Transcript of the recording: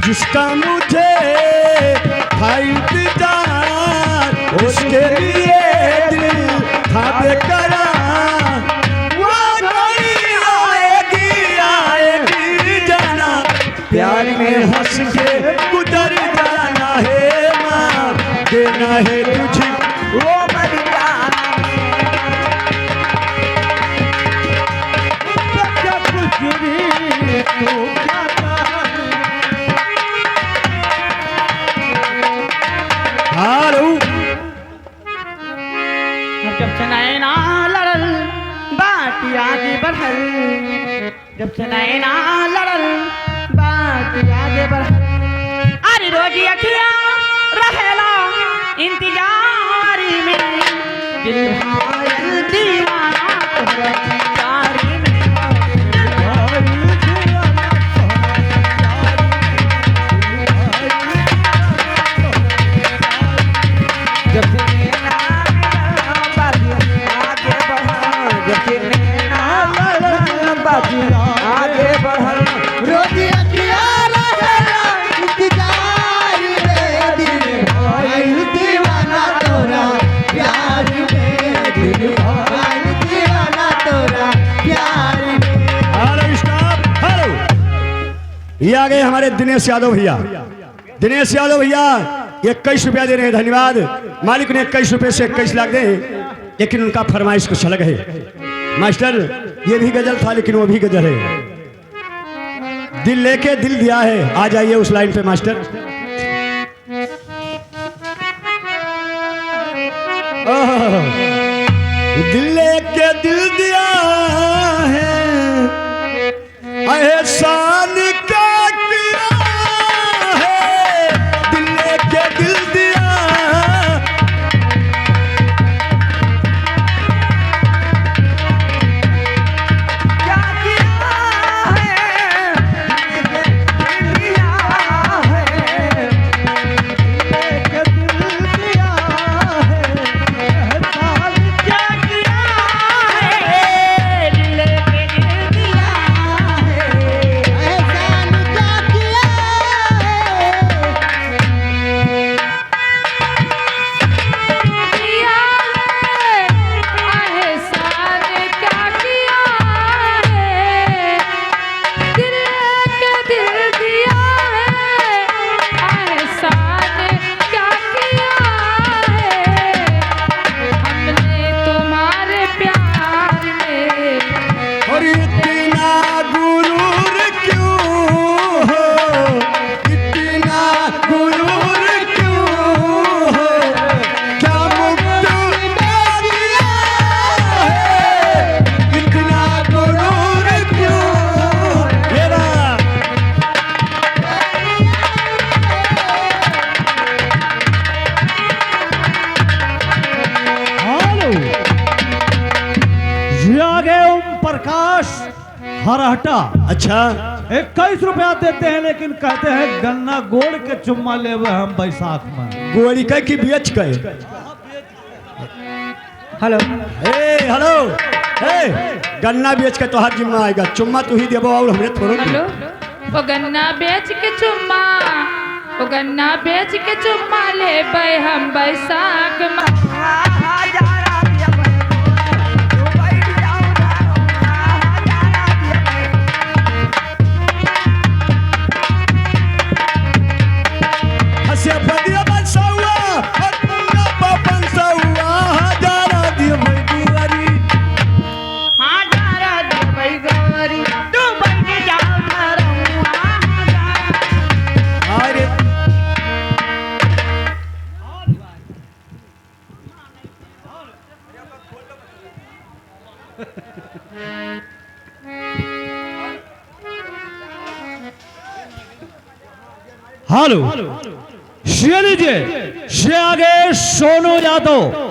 जिसका मुझे था इंतजार, उसके लिए दिल था बेकरार। वो घड़ी आएगी आएगी जाना, प्यार में हंस के गुजर जाना है माँ, देना है तुझे वो मर जाना। जब से नैना लड़ल बात आगे बढ़ल, जब से नैना लड़ल बात आगे बढ़ल। अरे रोजी अखियाँ रहेला इंतजारी में, दिल घायल दीवाना तोहरा प्यारी में। जब से नैना आगे बढ़ल, रोजी अखियाँ रहेला इंतजार में, दिल घायल दीवाना तोरा प्यार में, दिल घायल दीवाना तोरा प्यार में। Hello stop, hello. ये आ गए हमारे दिनेश यादव भैया। दिनेश यादव भैया 21 रुपया दे रहे हैं, धन्यवाद। मालिक ने 21 रुपये से 21 लाख दे, लेकिन उनका फरमाइश कुछ अलग है। मास्टर ये भी गजल था लेकिन वो भी गजल है। दिल लेके दिल दिया है, आ जाइए उस लाइन पे मास्टर। दिल लेके दिल दिया है, एहसान क्या किया है, दिल लेके दिल दिया। हरहटा। अच्छा 21 रुपया देते हैं, लेकिन कहते हैं गन्ना गोड़ के चुम्मा लेवे हम बैसाख में। गोड़ी का की बेच के। हेलो हेलो गन्ना बेच के तोहार जिम्मा आएगा, चुम्मा तू ही देबो और हमरे थोड़ो। हेलो वो गन्ना बेच के चुम्मा, वो गन्ना बेच के चुम्मा लेबै हम बैसाख में। हेलो, शेर लीजिए, शे आगे सोनू यादव।